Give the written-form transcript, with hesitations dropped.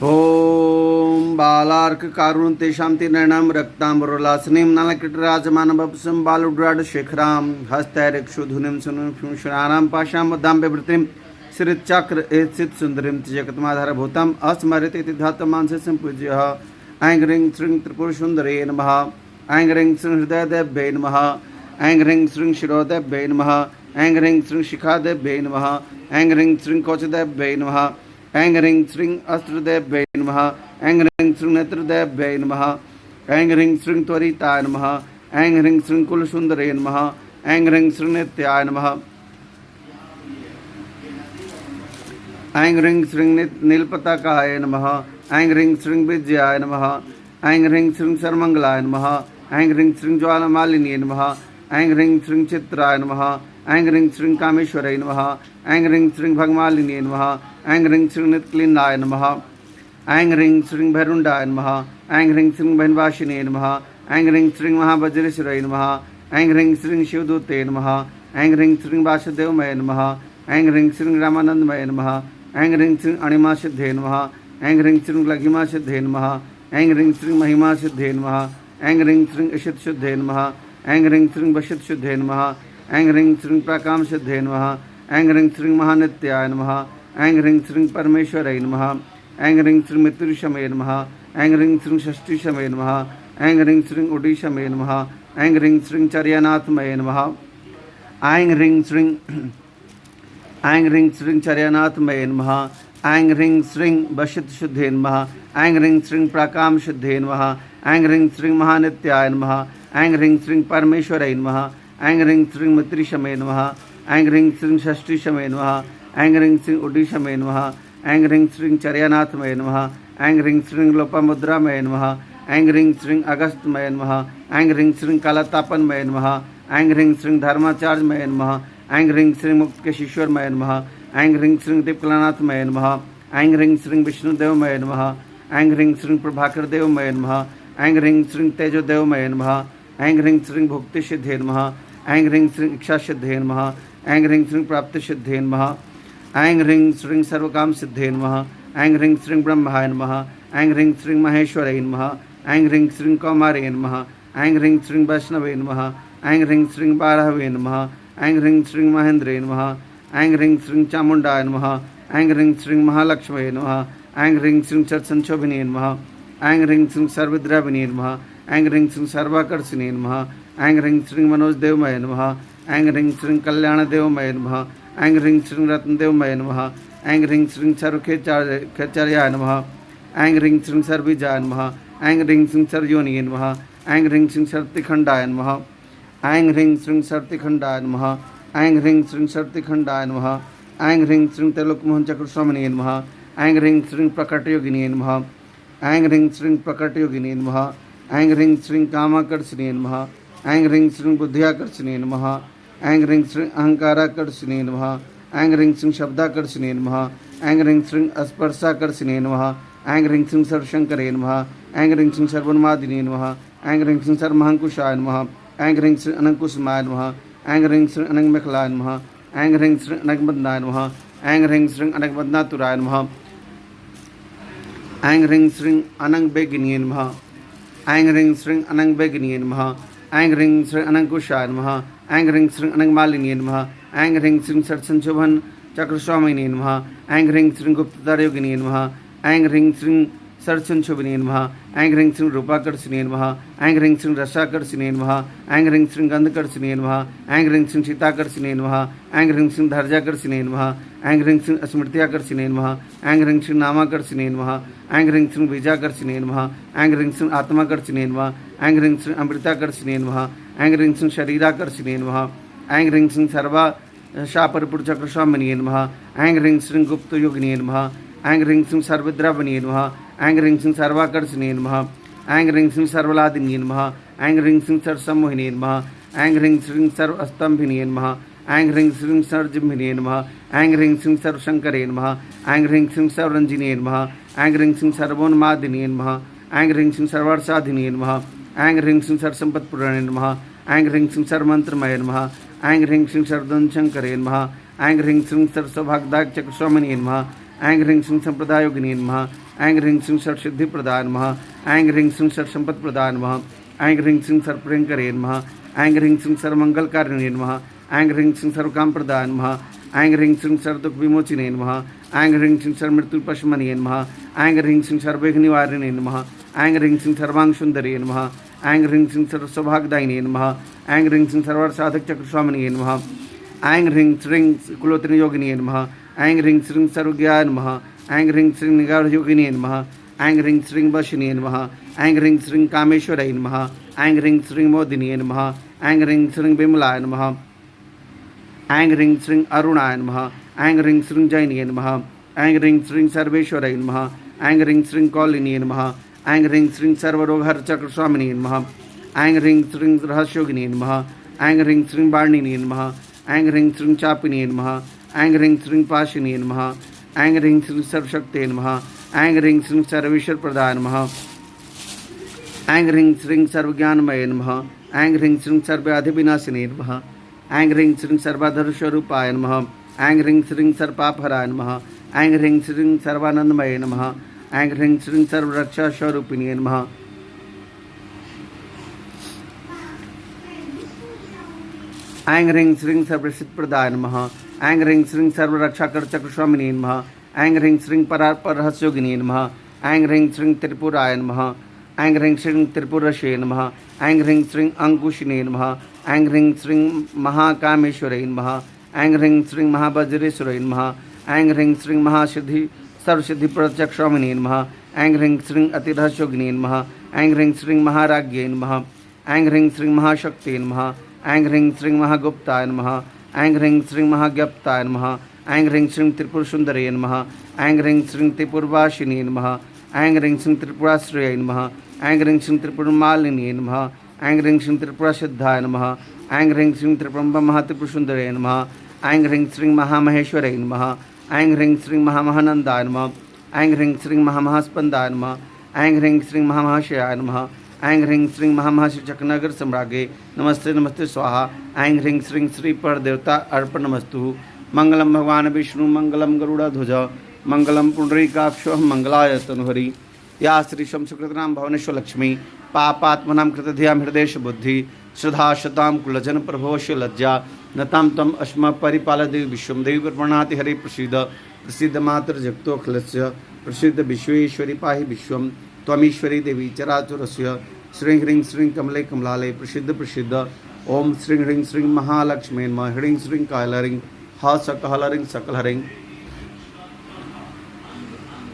ओम बालार्ककारुण तेषां तीर्णां रक्ताम्बरलासनीं नालकिटराजमानवपुषं बालुड्राड शेखरां हस्तैरक्षुधुनिं सुनुषुणानां पाशां मदां बिभृतिं श्रीचक्र एत्सित सुंदरीं जगत्माधारभूतम् अस्मरति इति धातुमांसे सम्पूज्यः ऐं ह्रीं श्रीं त्रिपुरसुन्दरे नमः ऐं ह्रीं श्रीं हृदयदेव्यै नमः ऐं ह्रीं श्रीं शिरोदेव्यै नमः ऐं ह्रीं श्रीं शिखादेव्यै नमः ऐं ह्रीं श्रीं कौचदेव्यै नमः ऐं ह्रीं श्रीं अस्त्रदेव्यै नमः ऐं ह्रीं श्रीं नेत्रदेव्यै नमः ऐं ह्रीं श्रीं त्वरिताय नमः ऐं ह्रीं श्रीं कुलसुन्दरे नमः ऐं ह्रीं श्रीं नित्याय नमः ऐं ह्रीं श्रीं नीलपताकाय नमः ऐं ह्रीं श्रीं विजयाय नमः ऐं ह्रीं श्रीं सर्वमङ्गलाय नमः ऐं ह्रीं श्रीं ज्वालामालिन्ये नमः ऐं ह्रीं श्रीं चित्राय नमः ऐं ह्रीं श्रीं कामेश्वराय नमः ऐं ह्रीं श्रीं भगमालिन्ये नमः ऐं ह्रीं श्रीं नित्यक्लीनाय नमः ऐं ह्रीं श्रीं भैरुण्डाय नमः ऐं ह्रीं श्रीं भैनवासिने नमः ऐं ह्रीं श्रीं महावज्रेश्वराय नमः ऐं ह्रीं श्रीं शिवदूते नमः ऐं ह्रीं श्रीं वासुदेवमय नमः ऐं ह्रीं श्रीं रामानन्दमय नमः ऐं ह्रीं श्रीं अणिमासिद्धे नमः ऐं ह्रीं श्रीं लघिमासिद्धे नमः ऐं ह्रीं श्रीं महिमासिद्धे नमः ऐं ह्रीं श्रीं ईशितशुद्धे नमः ऐं ह्रीं श्रीं वशितशुद्धे नमः ऐं ह्रीं श्रीं प्राकामसिद्धे नमः ऐं ह्रीं श्रीं महानित्याय नमः ऐं ह्रीं श्रीं परमेश्वराय नमः ऐं ह्रीं श्रीं मृत्युशमये नमः ऐं ह्रीं श्रीं षष्ठीशमये नमः ऐं ह्रीं श्रीं उडीशमये नमः ऐं ह्रीं श्रीं चर्यानाथमये नमः ऐं ह्रीं श्रीं चर्यानाथमये नमः ऐं ह्रीं श्रीं वशितशुद्धे नमः ऐं ह्रीं श्रीं प्राकामशुद्धे नमः ऐं ह्रीं श्रीं महानित्याय नमः ऐं ह्रीं श्रीं परमेश्वराय नमः ऐं ह्रीं श्रीं मृत्युशमये नमः ऐं ह्रीं श्रीं षष्ठीशमये नमः ऐं ह्रीं श्रीं उडीशमये नमः ऐं ह्रीं श्रीं चर्यानाथमये नमः ऐं ह्रीं श्रीं लोपामुद्रामये नमः ऐं ह्रीं श्रीं अगस्त्यमये नमः ऐं ह्रीं श्रीं कालतापनमये नमः ऐं ह्रीं श्रीं धर्माचार्यमये नमः ऐं ह्रीं श्रीं मुक्तकेशीश्वरमये नमः ऐं ह्रीं श्रीं दीपकलानाथमये नमः ऐं ह्रीं श्रीं विष्णुदेवमये नमः ऐं ह्रीं श्रीं प्रभाकरदेवमये नमः ऐं ह्रीं श्रीं तेजोदेवमये नमः ऐं ह्रीं श्रीं भुक्तिसिद्धे नमः ऐं ह्रीं श्रीं इच्छासिद्धे नमः ऐं ह्रीं श्रीं प्राप्तिसिद्धे नमः ऐं ह्रीं श्रीं सर्वकामसिद्धे नमः ऐं ह्रीं श्रीं ब्रह्माय नमः ऐं ह्रीं श्रीं महेश्वराय नमः ऐं ह्रीं श्रीं कौमार्ये नमः ऐं ह्रीं श्रीं वैष्णवे नमः ऐं ह्रीं श्रीं बारहवे नमः ऐं ह्रीं श्रीं महेन्द्रे नमः ऐं ह्रीं श्रीं चामुण्डाय नमः ऐं ह्रीं श्रीं महालक्ष्मये नमः ऐं ह्रीं श्रीं चरसंशोभिने नमः ऐं ह्रीं श्रीं सर्वद्राविने नमः ऐं ह्रीं श्रीं सर्वाकर्षिणे नमः ऐं ह्रीं श्रीं मनोजदेवमये नमः ऐं ह्रीं श्रीं कल्याणदेवमये नमः ऐं ह्रीं श्रीं रत्नदेवमये नमः ऐं ह्रीं श्रीं सर्वखेचार्याय नमः ऐं ह्रीं श्रीं सर्वबीजाय नमः ऐं ह्रीं श्रीं सर्वयोनिये नमः ऐं ह्रीं श्रीं सर्वतिखण्डाय नमः ऐं ह्रीं श्रीं सर्वतिखण्डाय नमः ऐं ह्रीं श्रीं सर्वतिखण्डाय नमः ऐं ह्रीं श्रीं त्रैलोक्यमोहनचक्रस्वामिने नमः ऐं ह्रीं श्रीं प्रकटयोगिने नमः ऐं ह्रीं श्रीं प्रकटयोगिने नमः ऐं ह्रीं श्रीं कामाकर्षिणे नमः ऐं ह्रीं श्रीं बुद्ध्याकर्षिणे नमः ऐं ह्रीं श्रीं अहंकाराकर्षिणे नमः ऐं ह्रीं श्रीं शब्दाकर्षिणे नमः ऐं ह्रीं श्रीं स्पर्शाकर्षिणे नमः ऐं ह्रीं श्रीं सर्वशङ्करे नमः ऐं ह्रीं श्रीं सर्वोन्मादिने नमः ऐं ह्रीं श्रीं सर्वमहाङ्कुशाय नमः ऐं ह्रीं श्रीं अनङ्कुसुमाय नमः ऐं ह्रीं श्रीं अनङ्गमेखलाय नमः ऐं ह्रीं श्रीं अनङ्गबन्धनाय नमः ऐं ह्रीं श्रीं अनङ्गबन्धनातुराय नमः ऐं ह्रीं श्रीं अनङ्गवेगिन्ये नमः ऐं ह्रीं श्रीं अनङ्गवेगिन्ये नमः ऐं ह्रीं श्रीं अनङ्कुशाय नमः ऐं ह्रीं श्रीं अनङ्गमालिन्ये नमः ऐं ह्रीं श्रीं सर्वसंशोभन चक्रस्वामिने नमः ऐं ह्रीं श्रीं गुप्तधारयोगिने नमः ऐं ह्रीं श्रीं सर्वसंशोभिने नमः ऐं ह्रीं श्रीं रूपाकर्षिणे नमः ऐं ह्रीं श्रीं रसाकर्षिणे नमः ऐं ह्रीं श्रीं गन्धकर्षिणे नमः ऐं ह्रीं श्रीं शीताकर्षिणे नमः ऐं ह्रीं श्रीं धैर्याकर्षिणे नमः ऐं ह्रीं श्रीं स्मृत्याकर्षिणे नमः ऐं ह्रीं श्रीं नामाकर्षिणे नमः ऐं ह्रीं श्रीं बीजाकर्षिणे नमः ऐं ह्रीं श्रीं आत्माकर्षिणे नमः ऐं ह्रीं श्रीं अमृताकर्षिणे नमः ऐं ह्रीं श्रीं शरीराकर्षिणे नमः ऐं ह्रीं श्रीं सर्वाशापरिपूर्णचक्रस्वामिने नमः ऐं ह्रीं श्रीं गुप्तयोगिने नमः ऐं ह्रीं श्रीं सर्वद्राविने नमः ऐं ह्रीं श्रीं सर्वाकर्षिणे नमः ऐं ह्रीं श्रीं सर्वलादिन्ये नमः ऐं ह्रीं श्रीं सर्वसम्मोहिने नमः ऐं ह्रीं श्रीं सर्वस्तम्भिने नमः ऐं ह्रीं श्रीं सर्वजिह्विने नमः ऐं ह्रीं श्रीं सर्वशङ्करे नमः ऐं ह्रीं श्रीं सर्वरञ्जिने नमः ऐं ह्रीं श्रीं सर्वोन्मादिने नमः ऐं ह्रीं श्रीं सर्वार्थसाधिने नमः ऐं ह्रीं श्रीं सर्वसम्पत्पूरणे नमः ऐं ह्रीं श्रीं सर्वमन्त्रमये नमः ऐं ह्रीं श्रीं सर्वधनशङ्करे नमः ऐं ह्रीं श्रीं सर्वसौभाग्यदायक चक्रस्वामिनी नमः। ऐं ह्रीं श्रीं संप्रदायोगिनी नमः। ऐं ह्रीं श्रीं सर्वसिद्धिप्रदाय नमः। ऐं ह्रीं श्रीं सर्वसम्पत्प्रदाय नमः। ऐं ह्रीं श्रीं सर्वप्रियङ्करे नमः। ऐं ह्रीं श्रीं सर्वमङ्गलकारिणे नमः। ऐं ह्रीं श्रीं सर्वकामप्रदाय नमः। ऐं ह्रीं श्रीं सर्वदुःखविमोचिने नमः। ऐं ह्रीं श्रीं सर्वमृत्युपशमने नमः। ऐं ह्रीं श्रीं सर्वविघ्ननिवारिणे नमः। ऐं ह्रीं श्रीं सर्वाङ्गसुन्दरे नमः। ऐं ह्रीं श्रीं सर्वसौभाग्यदायिने नमः। ऐं ह्रीं श्रीं सर्वसाधकचक्रस्वामिने नमः। ऐं ह्रीं श्रीं कुलोत्तरयोगिने नमः। ऐं ह्रीं श्रीं सर्वज्ञाय नमः। ऐं ह्रीं श्रीं निगाढयोगिने नमः। ऐं ह्रीं श्रीं वशिने नमः। ऐं ह्रीं श्रीं कामेश्वराय नमः। ऐं ह्रीं श्रीं मोदिने नमः। ऐं ह्रीं श्रीं विमलाय नमः। ऐं ह्रीं श्रीं अरुणाय नमः। ऐं ह्रीं श्रीं जैने नमः। ऐं ह्रीं श्रीं सर्वेश्वराय नमः। ऐं ह्रीं श्रीं कौलिने नमः। ऐं ह्रीं श्रीं सर्वरोगहरचक्रस्वामिने नमः। ऐं ह्रीं श्रीं रहस्योगिने नमः। ऐं ह्रीं श्रीं वाणिने नमः। ऐं ह्रीं श्रीं चापिने नमः। ऐं ह्रीं श्रीं पाशिने नमः। ऐं ह्रीं श्रीं सर्वशक्ते नमः। ऐं ह्रीं श्रीं सर्वेश्वरप्रदाय नमः। ऐं ह्रीं श्रीं सर्वज्ञानमये नमः। ऐं ह्रीं श्रीं सर्वव्याधिविनाशिने नमः। ऐं ह्रीं श्रीं सर्वाधरस्वरूपाय नमः। ऐं ह्रीं श्रीं सर्वपापहराय नमः। ऐं ह्रीं श्रीं सर्वानन्दमये नमः। ऐं ह्रीं श्रीं सर्वरक्षास्वरूपिणे नमः। ऐं ह्रीं श्रीं सर्वसिद्धिप्रदाय नमः। ऐं ह्रीं श्रीं सर्वरक्षाकरचक्रस्वामिने नमः। ऐं ह्रीं श्रीं परापरहस्योगिने नमः। ऐं ह्रीं श्रीं त्रिपुराय नमः। ऐं ह्रीं श्रीं त्रिपुरशे नमः। ऐं ह्रीं श्रीं अंकुशिने नमः। ऐं ह्रीं श्रीं महाकामेश्वरै नमः। ऐं ह्रीं श्रीं महावज्रेश्वरै नमः। ऐं ह्रीं श्रीं महासिद्धि सर्वसिद्धिप्रचक्रस्वामिने नमः। ऐं ह्रीं श्रीं अतिरहस्योगिने नमः। ऐं ह्रीं श्रीं महाराज्ञे नमः। ऐं ह्रीं श्रीं महाशक्ते नमः। ऐं ह्रीं श्रीं महागुप्ताय नमः। ऐं ह्रीं श्रीं महाज्ञप्ताय नमः। ऐं ह्रीं श्रीं त्रिपुरसुन्दरे नमः। ऐं ह्रीं श्रीं त्रिपुरवासिने नमः। ऐं ह्रीं श्रीं त्रिपुराश्रयाय नमः। ऐं ह्रीं श्रीं त्रिपुरमालिन्ये नमः। ऐं ह्रीं श्रीं त्रिपुरासिद्धाय नमः। ऐं ह्रीं श्रीं त्रिपुरमहात्रिपुरसुन्दरे नमः। ऐं ह्रीं श्रीं महामहेश्वरै नमः। ऐं ह्रीं श्रीं महामहानन्दाय नमः। ऐं ह्रीं श्रीं महामहास्पन्दाय नमः। ऐं ह्रीं श्रीं महामहाशयाय नमः। ऐं ह्रीं श्रीं महामहाशचकनगर सम्राज्ञे नमस्ते नमस्ते स्वाहा। ऐं ह्रीं श्रीं श्री परदेवता अर्पणमस्तु। मंगलम भगवान विष्णु मंगलम गरुड़ध्वज मंगलम पुंडरीकाक्ष मंगलाय तनुहरि। या श्री शमसुकृतनाम भुवनेश्वर लक्ष्मी पापात्मनां कृतधियां हृदयेश बुद्धि श्रद्धा शतां कुलजन प्रभोश्य लज्जा नतां तम अस्मा परिपालदेवी विश्वं देवी प्रणाति हरे प्रसीद प्रसिद्ध मातर जगतोऽखिलस्य प्रसिद्ध विश्वेश्वरी पाहि विश्वं त्वमीश्वरी देवी चराचरस्य श्रीं ह्रीं श्रीं कमले कमलालय प्रसिद्ध प्रसिद्ध ओम श्रीं ह्रीं श्रीं महालक्ष्मी नमः। ह्रीं श्रीं कालह्रीं हा सकलह्रीं सकलह्रीं